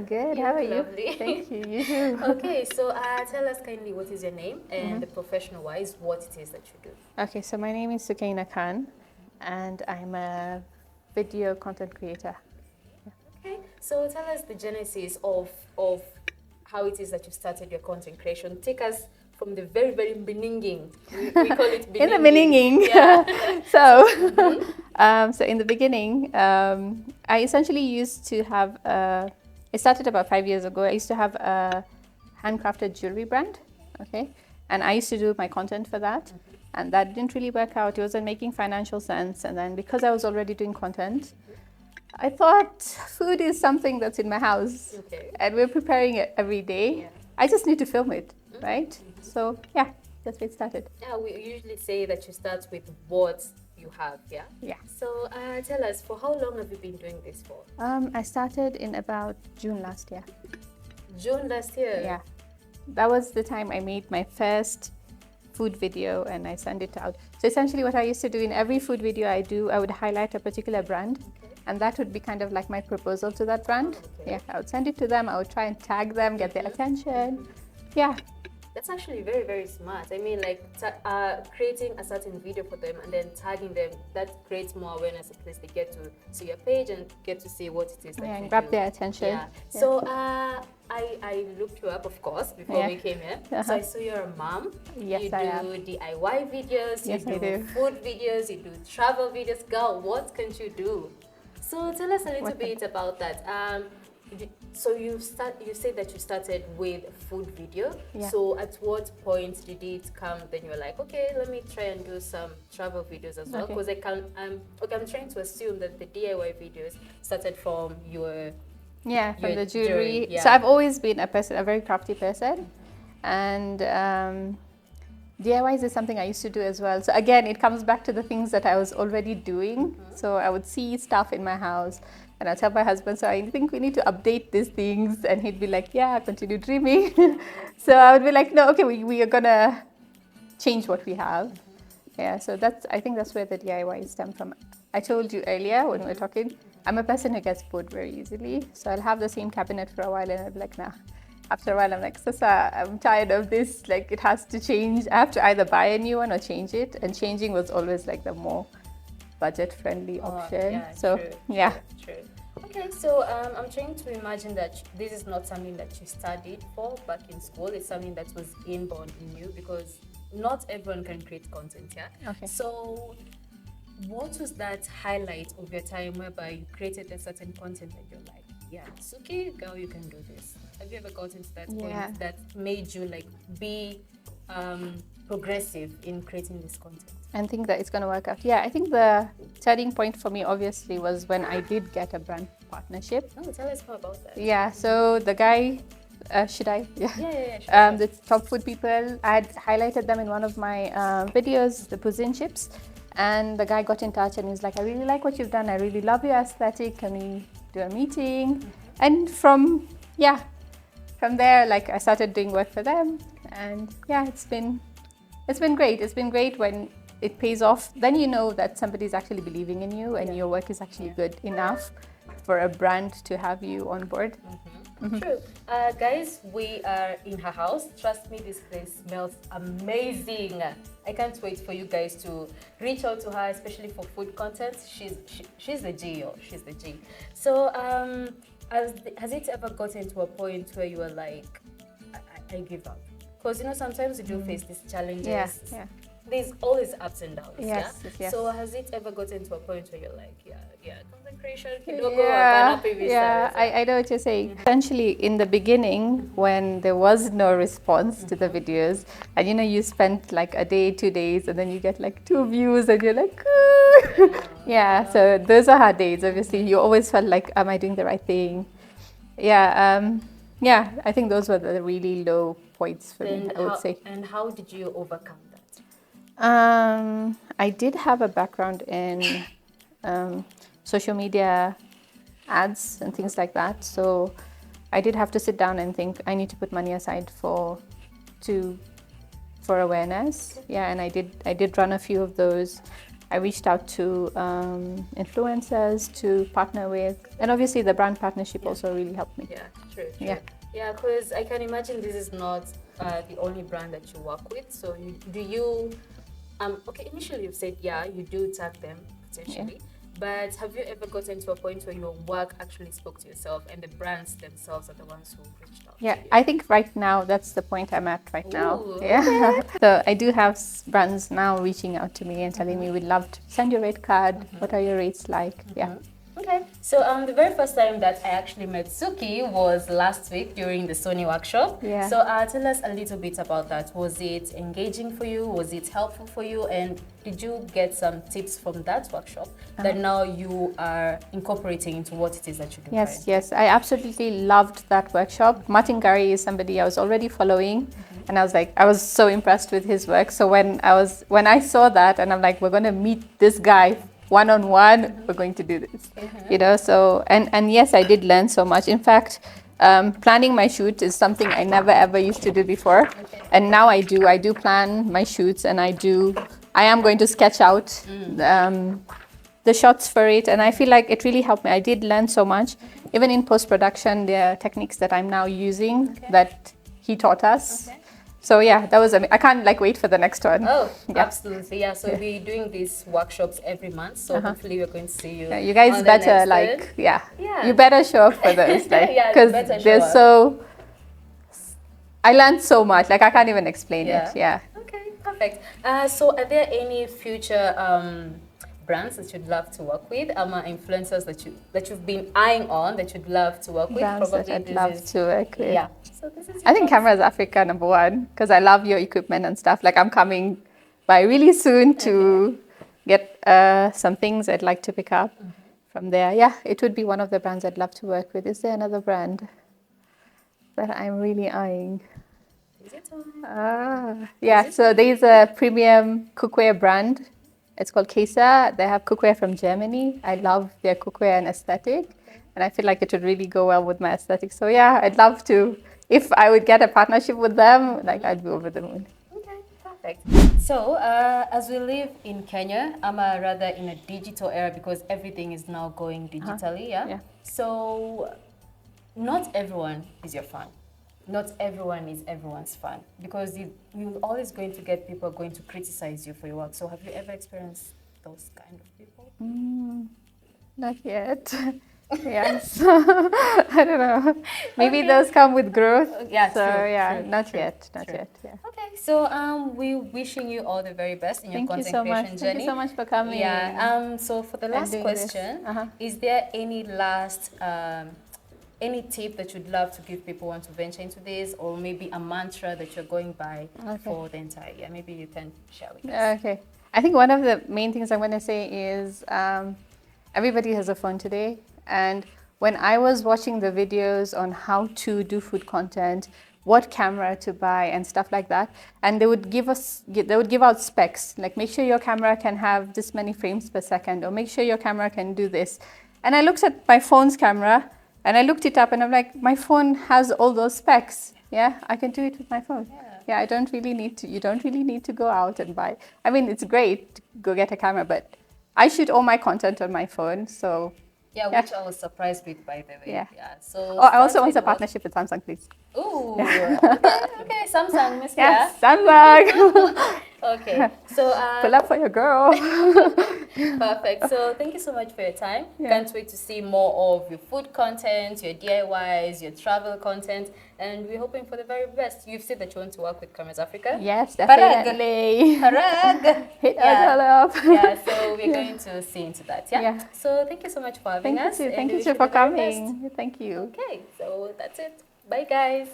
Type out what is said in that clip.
I'm good. You How are look you? lovely. Thank you. You too. Okay, so tell us kindly what is your name and the professional-wise what it is that you do. Okay, so my name is Suki and I'm a video content creator. Okay, so tell us the genesis of how it is that you started your content creation. Take us from the very, very beginning. We call it beginning. In the beginning. Yeah. So in the beginning, I essentially used to have, it started about 5 years ago. I used to have a handcrafted jewelry brand, okay? And I used to do my content for that. And that didn't really work out. It wasn't making financial sense. And then because I was already doing content, I thought food is something that's in my house. Okay. And we're preparing it every day. Yeah. I just need to film it, right? So yeah, that's where it started. Yeah, we usually say that you start with what you have, yeah? Yeah. So tell us, for how long have you been doing this for? I started in about June last year. June last year? Yeah. That was the time I made my first food video and I sent it out. So essentially what I used to do in every food video I do, I would highlight a particular brand. Okay. And that would be kind of like my proposal to that brand. Okay. Yeah, I would send it to them. I would try and tag them, get their attention. Yeah. That's actually very, very smart. I mean, like creating a certain video for them and then tagging them, that creates more awareness. At least they get to see your page and get to see what it is that you And grab do. their attention. Yeah. So I looked you up, of course, before we came here. So I saw you're a mom. Yes, you I am. do DIY videos. Yes, you I do. food videos. You do travel videos. Girl, what can't you do? So tell us a little bit about that. So you said that you started with food video. Yeah. So at what point did it come? Then you're like, okay, let me try and do some travel videos as well. Okay. Because I'm trying to assume that the DIY videos started from your Yeah, from your the jewelry. yeah. So I've always been a very crafty person. And DIYs is something I used to do as well. So again, it comes back to the things that I was already doing. So I would see stuff in my house and I'd tell my husband, so I think we need to update these things. And he'd be like, yeah, continue dreaming. So I would be like, no, okay, we are going to change what we have. Yeah, so I think that's where the DIY stem from. I told you earlier when we were talking, I'm a person who gets bored very easily. So I'll have the same cabinet for a while and I'll be like, nah. After a while, I'm like, Sasa, I'm tired of this. Like, it has to change. I have to either buy a new one or change it. And changing was always like the more budget-friendly option. Yeah, so, true, yeah. True. Okay, so I'm trying to imagine that this is not something that you studied for back in school. It's something that was inborn in you because not everyone can create content, yeah? Okay. So what was that highlight of your time whereby you created a certain content that you're like, yeah, Suki, girl, you can do this? Have you ever gotten to that point that made you like be progressive in creating this content? And think that it's going to work out. Yeah, I think the turning point for me obviously was when I did get a brand partnership. Oh, tell us more about that. Yeah, so the guy, should I? Yeah, sure. The top food people, I had highlighted them in one of my videos, the cuisine chips. And the guy got in touch and he's like, I really like what you've done. I really love your aesthetic. Can we do a meeting? And from there, like I started doing work for them. And yeah, it's been great. It's been great when it pays off. Then you know that somebody's actually believing in you and your work is actually good enough for a brand to have you on board. True. Guys, we are in her house. Trust me, this place smells amazing. I can't wait for you guys to reach out to her, especially for food content. She's the G, yo. She's the G. So has it ever gotten to a point where you were like, I give up? Because, you know, sometimes you do face these challenges. Yeah. There's always ups and downs. Yes. So has it ever gotten to a point where you're like, content creation, I know what you're saying. Essentially, in the beginning, when there was no response to the videos, and you know, you spent like a day, 2 days, and then you get like 2 views, and you're like, yeah. So those are hard days. Obviously, you always felt like, am I doing the right thing? Yeah. I think those were the really low points for me, I would say. And how did you overcome that? I did have a background in social media ads and things like that. So I did have to sit down and think, I need to put money aside for awareness. Yeah, and I did run a few of those. I reached out to influencers to partner with, and obviously the brand partnership also really helped me. Yeah, true. Yeah. Yeah, because I can imagine this is not the only brand that you work with. So do you, okay, initially you've said, yeah, you do tag them potentially. But have you ever gotten to a point where your work actually spoke to yourself and the brands themselves are the ones who reached out to you? I think right now that's the point I'm at right now. Ooh, Yeah. So I do have brands now reaching out to me and telling me we'd love to send your rate card. What are your rates like? Yeah. Okay, so the very first time that I actually met Suki was last week during the Sony workshop. Yeah. So tell us a little bit about that. Was it engaging for you? Was it helpful for you? And did you get some tips from that workshop that now you are incorporating into what it is that you do? Yes, yes. I absolutely loved that workshop. Martin Gary is somebody I was already following. And I was so impressed with his work. So when I saw that and I'm like, we're going to meet this guy one-on-one, we're going to do this, you know, so, and yes, I did learn so much. In fact, planning my shoot is something I never ever used to do before. And now I do plan my shoots, and I am going to sketch out the shots for it. And I feel like it really helped me. I did learn so much. Even in post-production, there are techniques that I'm now using that he taught us. So yeah, that was I can't wait for the next one. Oh, yeah. Absolutely, yeah. So we're doing these workshops every month. So hopefully we're going to see you. Yeah, you guys on better the next one. you better show up for those, because they're so. I learned so much. I can't even explain it. Yeah. Okay, perfect. So are there any future brands that you'd love to work with? Influencers that you've been eyeing on that you'd love to work with? Brands that I'd love to work with. Yeah. So this is I think Cameras Africa #1, because I love your equipment and stuff. I'm coming by really soon to get some things I'd like to pick up from there. Yeah, it would be one of the brands I'd love to work with. Is there another brand that I'm really eyeing? Is it on? Yeah, so there's a premium cookware brand. It's called Kesa. They have cookware from Germany. I love their cookware and aesthetic. And I feel like it would really go well with my aesthetic. So yeah, I'd love to. If I would get a partnership with them, I'd be over the moon. Okay, perfect. So as we live in Kenya, rather in a digital era, because everything is now going digitally, yeah? So not everyone is your fan. Not everyone is everyone's fan, because you're always going to get people going to criticize you for your work. So have you ever experienced those kind of people? Not yet. Yes. I don't know. Maybe those come with growth. Yeah, so true, not yet. Yeah. Okay, so we're wishing you all the very best in your content creation journey. Thank you so much for coming. Yeah. So for the last question, is there any last any tip that you'd love to give people who want to venture into this, or maybe a mantra that you're going by for the entire year? Maybe you can share with us. Okay. I think one of the main things I'm going to say is everybody has a phone today. And when I was watching the videos on how to do food content, what camera to buy and stuff like that, and they would give out specs, like make sure your camera can have this many frames per second, or make sure your camera can do this. And I looked at my phone's camera and I looked it up and I'm like, my phone has all those specs. Yeah, I can do it with my phone. Yeah, I don't really need to, you don't really need to go out and buy. I mean, it's great to go get a camera, but I shoot all my content on my phone, so. Yeah, which I was surprised with, by the way. Yeah. So. I also want a partnership with Samsung, please. Ooh. Okay. Samsung, Miss. Yes, Samsung. Okay. So. Pull up for your girl. Perfect. So thank you so much for your time. Can't wait to see more of your food content, your DIYs, your travel content, and we're hoping for the very best. You've said that you want to work with Cameras Africa. Yes, definitely. Parag. Hit us all up. Yeah, so we're going to see into that. Yeah. So thank you so much for having us. Thank you for coming. Thank you. Okay, so that's it. Bye, guys.